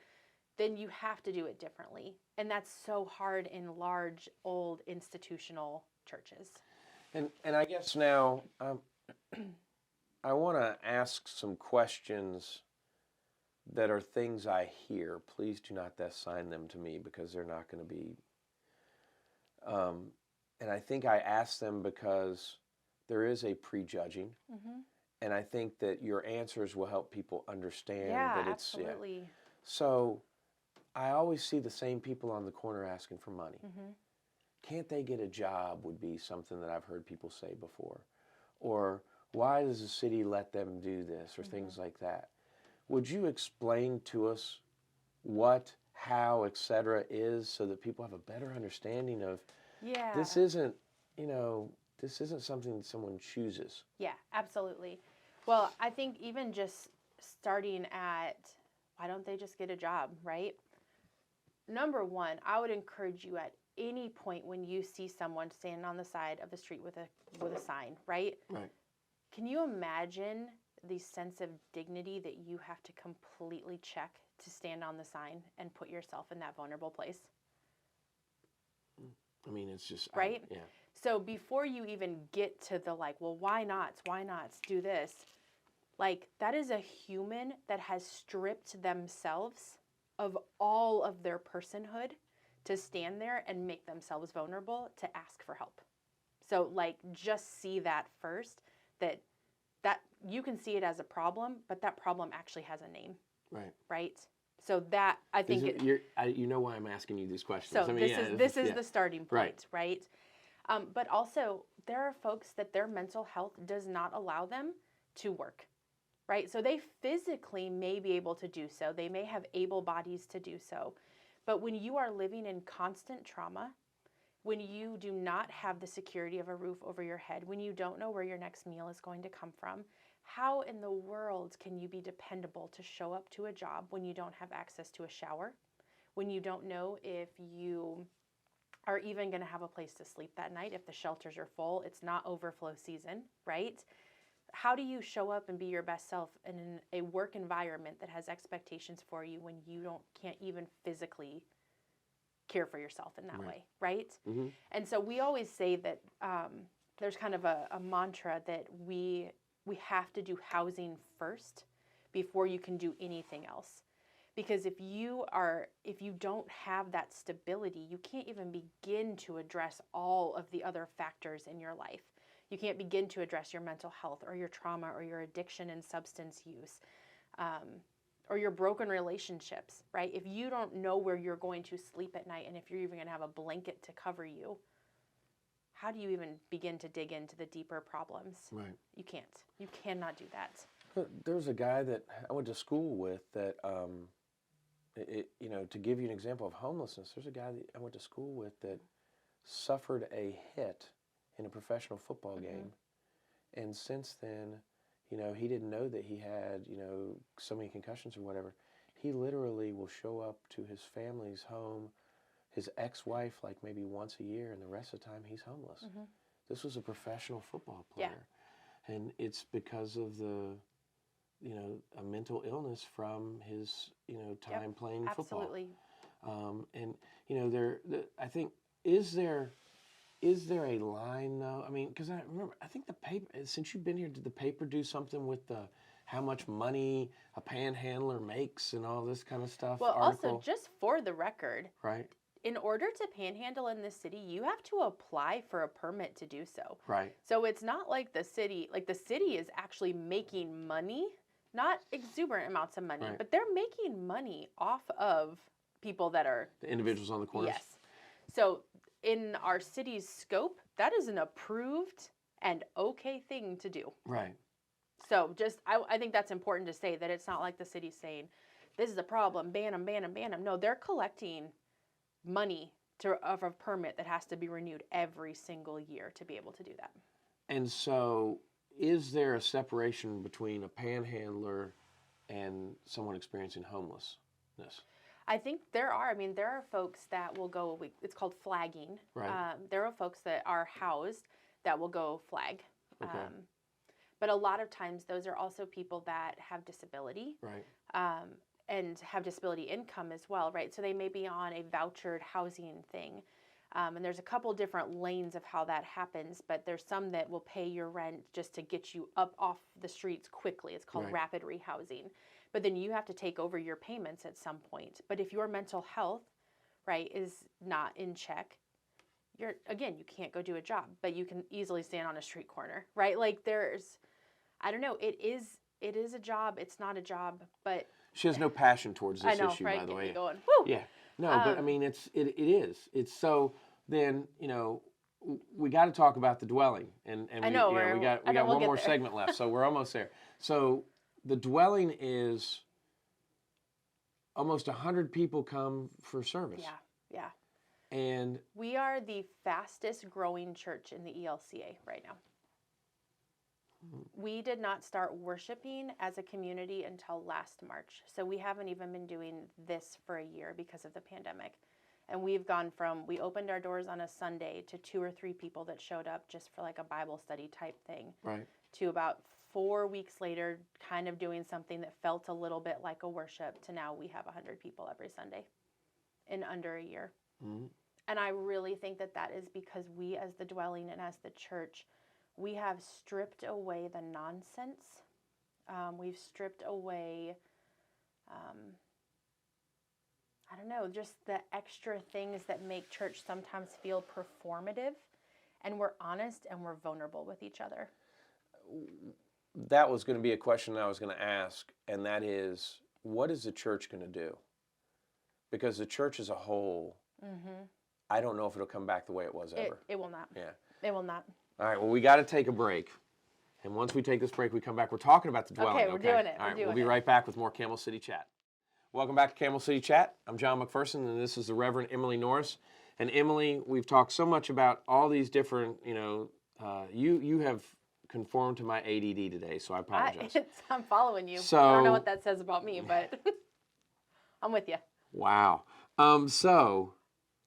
Then you have to do it differently. And that's so hard in large, old, institutional churches. And I guess now I want to ask some questions that are things I hear. Please do not assign them to me because they're not going to be... and I think I ask them because there is a prejudging. Mm-hmm. And I think that your answers will help people understand that it's... Absolutely. Yeah. So I always see the same people on the corner asking for money. Mm-hmm. Can't they get a job would be something that I've heard people say before. Or why does the city let them do this? Or things like that. Would you explain to us what, how, etc. is so that people have a better understanding of this isn't, this isn't something that someone chooses? Yeah, absolutely. Well, I think even just starting at, why don't they just get a job, right? Number one, I would encourage you at any point when you see someone standing on the side of the street with a sign, right? Right. Can you imagine the sense of dignity that you have to completely check to stand on the sign and put yourself in that vulnerable place? I mean, it's just... Right? Yeah. So before you even get to the why not do this? Like, that is a human that has stripped themselves of all of their personhood to stand there and make themselves vulnerable to ask for help. So, just see that first, that you can see it as a problem, but that problem actually has a name. Right. Right? So that, I think... you know why I'm asking you these questions. So this is the starting point, right? But also, there are folks that their mental health does not allow them to work, right? So they physically may be able to do so. They may have able bodies to do so. But when you are living in constant trauma, when you do not have the security of a roof over your head, when you don't know where your next meal is going to come from, how in the world can you be dependable to show up to a job when you don't have access to a shower, when you don't know if you are even going to have a place to sleep that night, if the shelters are full, it's not overflow season, right? How do you show up and be your best self in a work environment that has expectations for you when you can't even physically care for yourself in that way, right? Mm-hmm. And so we always say that there's kind of a mantra that we have to do housing first before you can do anything else. Because if you don't have that stability, you can't even begin to address all of the other factors in your life. You can't begin to address your mental health or your trauma or your addiction and substance use, or your broken relationships, right? If you don't know where you're going to sleep at night and if you're even going to have a blanket to cover you, how do you even begin to dig into the deeper problems? Right. You can't. You cannot do that. There was a guy that I went to school with that, to give you an example of homelessness, there's a guy that I went to school with that suffered a hit in a professional football game. And since then, he didn't know that he had, so many concussions or whatever. He literally will show up to his family's home, his ex-wife, like maybe once a year, and the rest of the time he's homeless. This was a professional football player. And it's because of a mental illness from his, time playing football. Absolutely. And, I think, is there a line though? I mean, because I remember, I think the paper, since you've been here, did the paper do something with how much money a panhandler makes and all this kind of stuff? Well, article? Also, just for the record, right? In order to panhandle in this city, you have to apply for a permit to do so. Right. So it's not like the city is actually making money, not exuberant amounts of money, but they're making money off of people that are the individuals on the corners. Yes. So in our city's scope, that is an approved and okay thing to do. Right. So I think that's important to say, that it's not like the city's saying, this is a problem, ban them, ban them, ban them. No, they're collecting money of a permit that has to be renewed every single year to be able to do that. And so is there a separation between a panhandler and someone experiencing homelessness? I think there are. I mean, there are folks that will go, it's called flagging. Right. There are folks that are housed that will go flag. Okay. But a lot of times those are also people that have disability. Right. And have disability income as well, right? So they may be on a vouchered housing thing. And there's a couple different lanes of how that happens, but there's some that will pay your rent just to get you up off the streets quickly. It's called rapid rehousing. But then you have to take over your payments at some point. But if your mental health, right, is not in check, you can't go do a job, but you can easily stand on a street corner, right? Like I don't know, it is a job, it's not a job, but she has no passion towards this issue, right? By the way. Going, woo! Yeah. No, but I mean, it is. It's so then, we got to talk about the dwelling, and I know, we got one more segment left, so we're almost there. So the dwelling is almost 100 people come for service. Yeah. And we are the fastest growing church in the ELCA right now. We did not start worshiping as a community until last March. So we haven't even been doing this for a year because of the pandemic. And we've gone from, we opened our doors on a Sunday to 2 or 3 people that showed up just for like a Bible study type thing. Right. To about 4 weeks later, kind of doing something that felt a little bit like a worship, to now we have 100 people every Sunday in under a year. Mm-hmm. And I really think that is because we as the dwelling and as the church, we have stripped away the nonsense. We've stripped away, I don't know, just the extra things that make church sometimes feel performative. And we're honest and we're vulnerable with each other. That was going to be a question I was going to ask, and that is, what is the church going to do? Because the church as a whole, I don't know if it'll come back the way it was ever. It will not. Yeah. It will not. All right, well, we got to take a break. And once we take this break, we come back. We're talking about the dwelling. Okay, we're doing it. All right, we'll be right back with more Camel City Chat. Welcome back to Camel City Chat. I'm John McPherson, and this is the Reverend Emily Norris. And Emily, we've talked so much about all these different, you have conformed to my ADD today, so I apologize. I'm following you. So, I don't know what that says about me, but I'm with you. Wow. So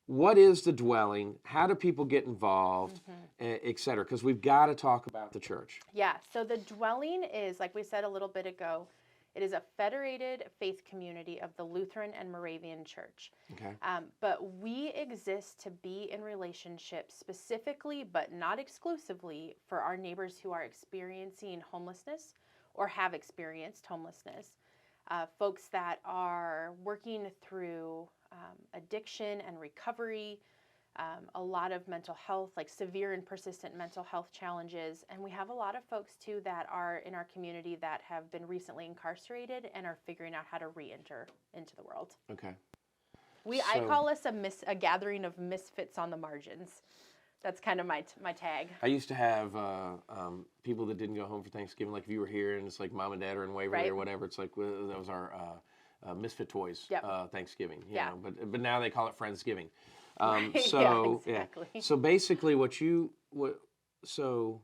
what is the dwelling? How do people get involved, et cetera? Because we've got to talk about the church. Yeah, so the dwelling is, like we said a little bit ago, it is a federated faith community of the Lutheran and Moravian Church. Okay. But we exist to be in relationship specifically, but not exclusively, for our neighbors who are experiencing homelessness or have experienced homelessness. Folks that are working through addiction and recovery, a lot of mental health, like severe and persistent mental health challenges. And we have a lot of folks too that are in our community that have been recently incarcerated and are figuring out how to re-enter into the world. Okay. I call us a gathering of misfits on the margins. That's kind of my tag. I used to have people that didn't go home for Thanksgiving. Like if you were here and it's like mom and dad are in Waverly or whatever, it's like that was our Misfit Toys Thanksgiving. You know, but now they call it Friendsgiving. So exactly. So basically, so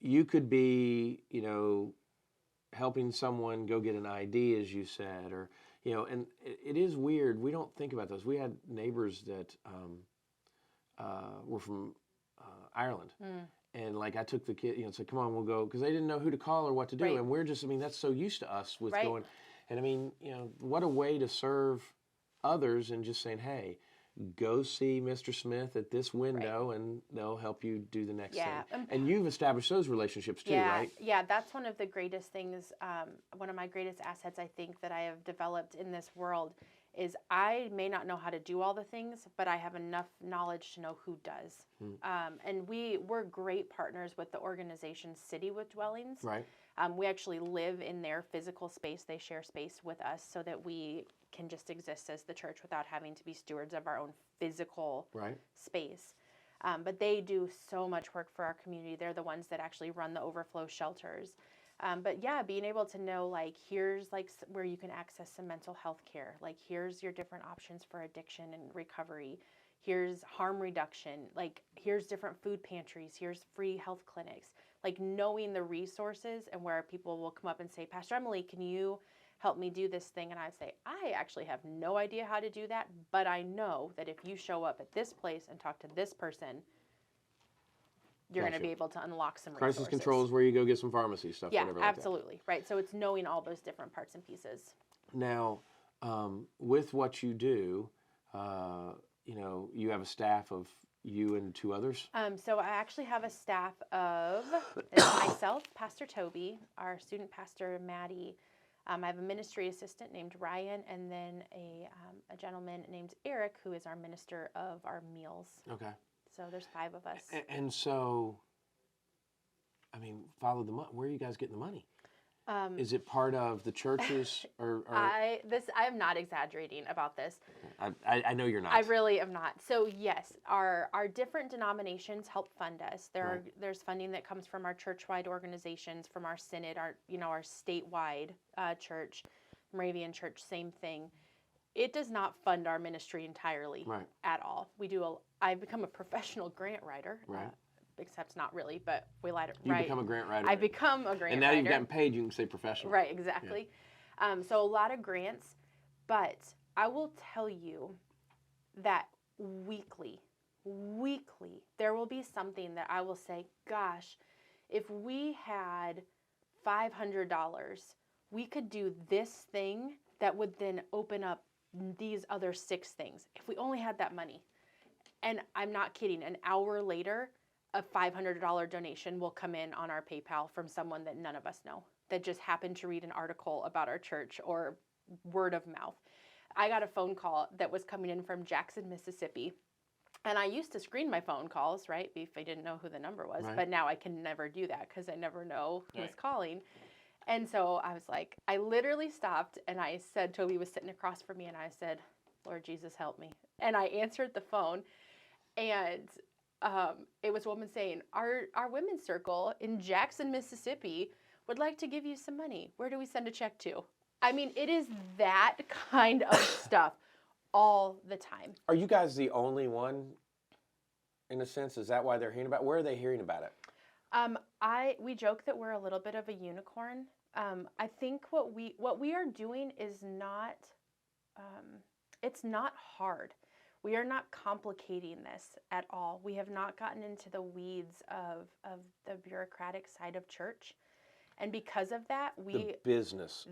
you could be, helping someone go get an ID, as you said, or and it is weird. We don't think about those. We had neighbors that were from Ireland. And like I took the kid, said, "Come on, we'll go," because they didn't know who to call or what to do, Right. and we're just, that's so used to us with Right. going, and what a way to serve others and just saying, "Hey, go see Mr. Smith at this window, and they'll help you do the next thing." And you've established those relationships too, right? Yeah, that's one of the greatest things. One of my greatest assets, I think, that I have developed in this world is I may not know how to do all the things, but I have enough knowledge to know who does. And we're great partners with the organization City with Dwellings. Right. We actually live in their physical space. They share space with us so that we can just exist as the church without having to be stewards of our own physical space. But they do so much work for our community. They're the ones that actually run the Overflow shelters. But yeah, being able to know, like, here's like where you can access some mental health care. Like, here's your different options for addiction and recovery. Here's harm reduction. Like, here's different food pantries. Here's free health clinics. Like, knowing the resources and where people will come up and say, "Pastor Emily, can you help me do this thing?" And I say, "I actually have no idea how to do that, but I know that if you show up at this place and talk to this person, you're going to be able to unlock some resources." Crisis control is where you go get some pharmacy stuff. Yeah, whatever like absolutely. Right. So it's knowing all those different parts and pieces. Now, with what you do, you have a staff of you and two others? So I actually have a staff of myself, Pastor Toby, our student pastor, Maddie. I have a ministry assistant named Ryan, and then a gentleman named Eric, who is our minister of our meals. Okay. So there's 5 of us. And so, follow the money. Where are you guys getting the money? Is it part of the churches or I am not exaggerating about this. I know you're not. I really am not. So yes, our different denominations help fund us. There's funding that comes from our church-wide organizations, from our synod, our statewide church, Moravian Church, same thing. It does not fund our ministry entirely at all. I've become a professional grant writer. Except not really, but we let it. You become a grant writer. I become a grant writer. And now you've gotten paid, you can say professional. Right, exactly. Yeah. So a lot of grants, but I will tell you that weekly, there will be something that I will say, gosh, if we had $500, we could do this thing that would then open up these other 6 things. If we only had that money. And I'm not kidding, an hour later, a $500 donation will come in on our PayPal from someone that none of us know, that just happened to read an article about our church or word of mouth. I got a phone call that was coming in from Jackson, Mississippi. And I used to screen my phone calls, right, if I didn't know who the number was. But now I can never do that because I never know who's calling. And so I was like, I literally stopped and I said, Toby was sitting across from me, and I said, "Lord Jesus, help me." And I answered the phone, and it was a woman saying, our women's circle in Jackson, Mississippi would like to give you some money. Where do we send a check to? It is that kind of stuff all the time. Are you guys the only one, in a sense? Is that why they're hearing about it? Where are they hearing about it? We joke that we're a little bit of a unicorn. I think what we are doing is not, it's not hard. We are not complicating this at all. We have not gotten into the weeds of the bureaucratic side of church. And because of that, the business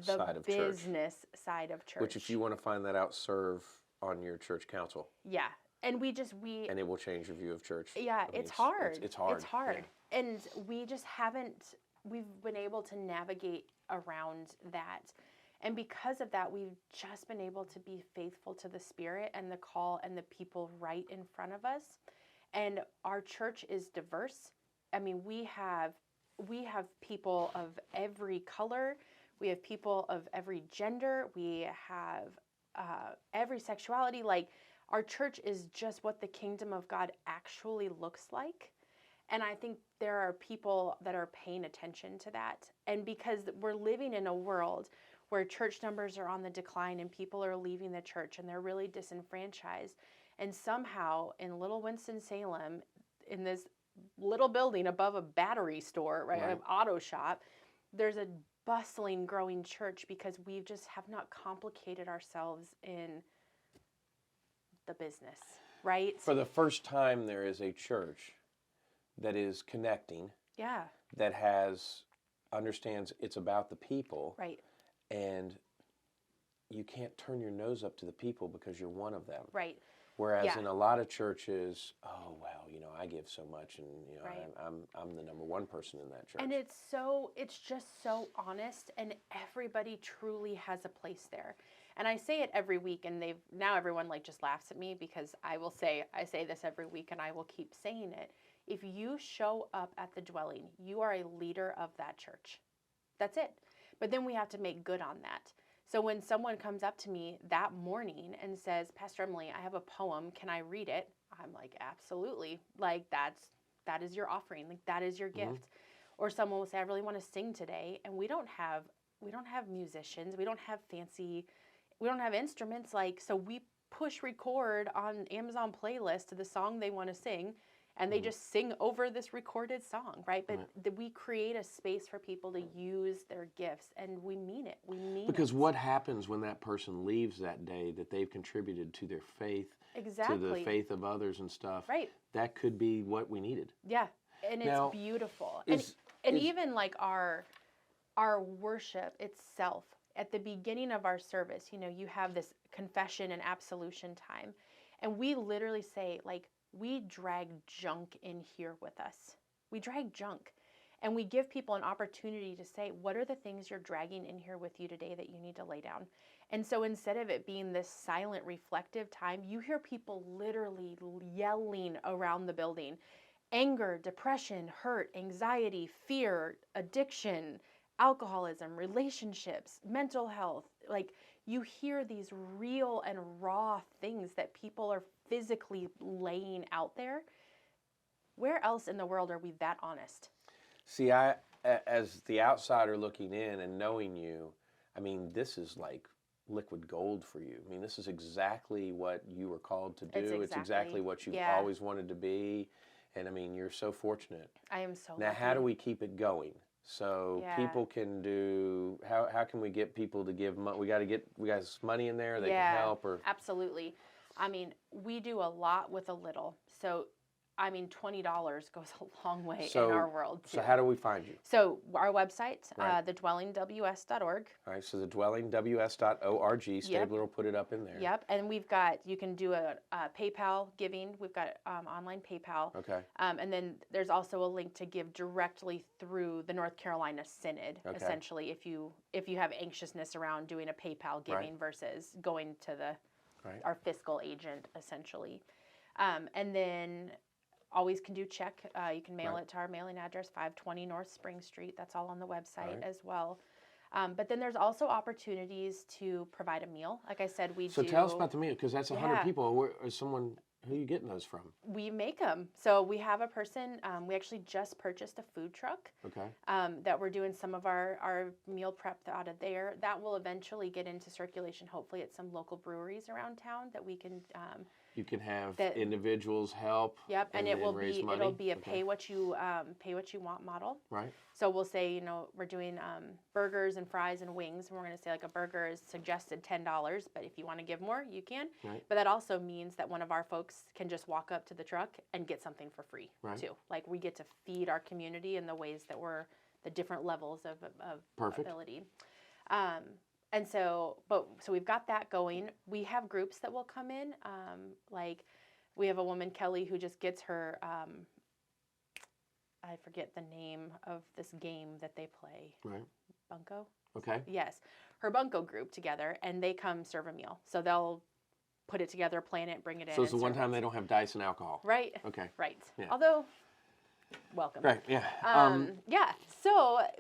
side of church. Which, if you want to find that out, serve on your church council. Yeah. And and it will change your view of church. Yeah, it's hard. It's hard. It's hard. Yeah. And we just we've been able to navigate around that. And because of that, we've just been able to be faithful to the Spirit and the call and the people right in front of us. And our church is diverse. We have people of every color. We have people of every gender. We have every sexuality. Like, our church is just what the kingdom of God actually looks like. And I think there are people that are paying attention to that. And because we're living in a world where church numbers are on the decline and people are leaving the church and they're really disenfranchised. And somehow in little Winston-Salem, in this little building above a battery store, right, an auto shop, there's a bustling, growing church because we just have not complicated ourselves in the business, right? For the first time, there is a church that is connecting. Yeah. That understands it's about the people. Right. And you can't turn your nose up to the people because you're one of them. Right. Whereas in a lot of churches, oh, well, I give so much, and, I'm the number one person in that church. And it's just so honest, and everybody truly has a place there. And I say it every week, and now everyone just laughs at me because I say this every week, and I will keep saying it. If you show up at the dwelling, you are a leader of that church. That's it. But then we have to make good on that. So when someone comes up to me that morning and says, Pastor Emily, I have a poem, can I read it? I'm like, absolutely. That is your offering. That is your gift. Or someone will say, I really want to sing today. And we don't have musicians. We don't have instruments. So we push record on Amazon playlist to the song they want to sing. And they just sing over this recorded song, right? But we create a space for people to use their gifts, and we mean it. We mean it. Because what happens when that person leaves that day that they've contributed to their faith, to the faith of others and stuff? Right. That could be what we needed. Yeah, and it's beautiful. And even our worship itself, at the beginning of our service, you have this confession and absolution time, and we literally say, we drag junk in here with us. We drag junk. And we give people an opportunity to say, what are the things you're dragging in here with you today that you need to lay down? And so instead of it being this silent, reflective time, you hear people literally yelling around the building. Anger, depression, hurt, anxiety, fear, addiction, alcoholism, relationships, mental health. You hear these real and raw things that people are physically laying out there. Where else in the world are we that honest? See, I, as the outsider looking in and knowing you, this is like liquid gold for you. This is exactly what you were called to do. It's exactly what you've always wanted to be. And you're so fortunate. I am so Now, lucky. how do we keep it going? So people can do, how can we get people to give money? We got money in there, they can help, or absolutely. We do a lot with a little. So $20 goes a long way in our world too. So how do we find you? So our website, thedwellingws.org. All right, so thedwellingws.org. Stabler will put it up in there. Yep, and you can do a PayPal giving. We've got online PayPal. Okay. And then there's also a link to give directly through the North Carolina Synod, essentially, if you have anxiousness around doing a PayPal giving versus going to our fiscal agent, essentially. And then always can do check. You can mail it to our mailing address, 520 North Spring Street. That's all on the website as well. But then there's also opportunities to provide a meal. Like I said, So tell us about the meal, because that's 100 people. Who are you getting those from? We make them. So we have a person, we actually just purchased a food truck that we're doing some of our meal prep out of there. That will eventually get into circulation, hopefully at some local breweries around town that we can... you can have individuals help. Yep, and it'll be a Okay. pay what you want model. Right. So we'll say, we're doing burgers and fries and wings, and we're going to say a burger is suggested $10, but if you want to give more, you can. Right. But that also means that one of our folks can just walk up to the truck and get something for free too. We get to feed our community in the ways that we're the different levels of ability. And so we've got that going. We have groups that will come in. We have a woman, Kelly, who just gets her, I forget the name of this game that they play. Right. Bunko? Okay. Yes. Her Bunko group together, and they come serve a meal. So they'll put it together, plan it, bring it in. So it's the one time they don't have dice and alcohol. Right. Okay. Right. Yeah. Although... welcome. Right, yeah.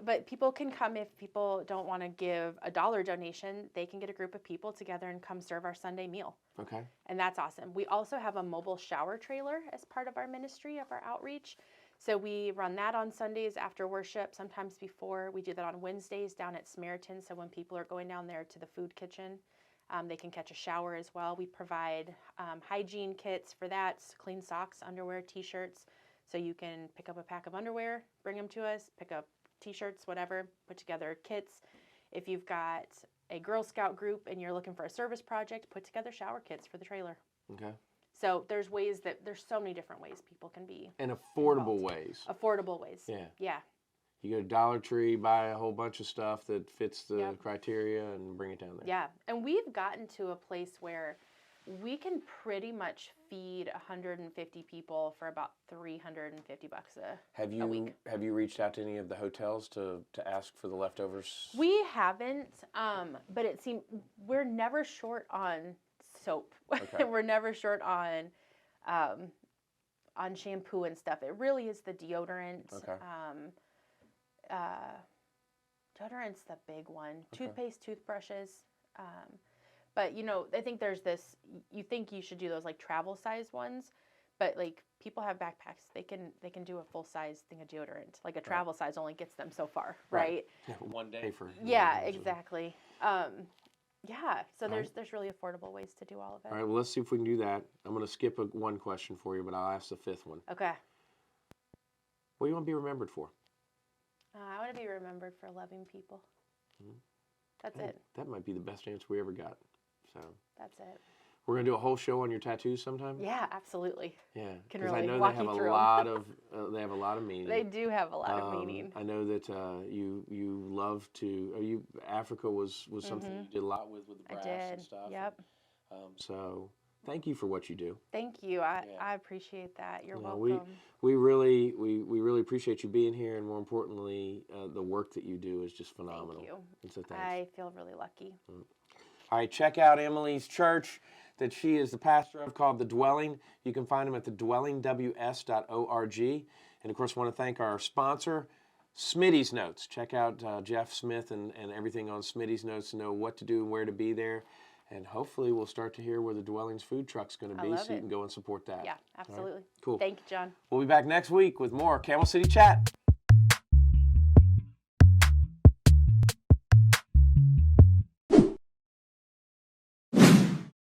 But people can come if people don't want to give a dollar donation. They can get a group of people together and come serve our Sunday meal. Okay. And that's awesome. We also have a mobile shower trailer as part of our ministry, of our outreach. So we run that on Sundays after worship, sometimes before. We do that on Wednesdays down at Samaritan. So when people are going down there to the food kitchen, They can catch a shower as well. We provide hygiene kits for that, clean socks, underwear, T-shirts. So you can pick up a pack of underwear, bring them to us, pick up T-shirts, whatever, put together kits. If you've got a Girl Scout group and you're looking for a service project, put together shower kits for the trailer. Okay. So there's so many different ways people can be. And affordable involved. ways. Affordable ways. Yeah. Yeah. You go to Dollar Tree, buy a whole bunch of stuff that fits the criteria and bring it down there. Yeah. And we've gotten to a place where we can pretty much feed 150 people for about $350 a week. Have you reached out to any of the hotels to ask for the leftovers? We haven't, but it seems we're never short on soap. Okay. We're never short on shampoo and stuff. It really is the deodorant. Okay. Deodorant's the big one. Okay. Toothpaste, toothbrushes. But I think there's this. You think you should do those like travel size ones, but like people have backpacks. They can do a full size thing of deodorant. Like a travel size only gets them so far, right? Yeah, one day for. Yeah, exactly. Yeah. So there's really affordable ways to do all of it. All right. Well, let's see if we can do that. I'm going to skip one question for you, but I'll ask the fifth one. Okay. What do you want to be remembered for? I want to be remembered for loving people. Mm-hmm. That's it. That might be the best answer we ever got. So. That's it. We're gonna do a whole show on your tattoos sometime. Yeah, absolutely. Yeah, Can because really I know walk they have you a through 'em. lot of they have a lot of meaning. They do have a lot of meaning. I know that you love to. Africa was something you did a lot with the brass and stuff. Yep. So thank you for what you do. Thank you. I appreciate that. You're welcome. We really appreciate you being here, and more importantly, the work that you do is just phenomenal. Thank you. And so thanks. I feel really lucky. All right, check out Emily's church that she is the pastor of, called The Dwelling. You can find them at thedwellingws.org. And of course, want to thank our sponsor, Smitty's Notes. Check out Jeff Smith and everything on Smitty's Notes to know what to do and where to be there. And hopefully we'll start to hear where the Dwelling's food truck's going to be, so you can go and support that. Yeah, absolutely. Right? Cool. Thank you, John. We'll be back next week with more Camel City Chat.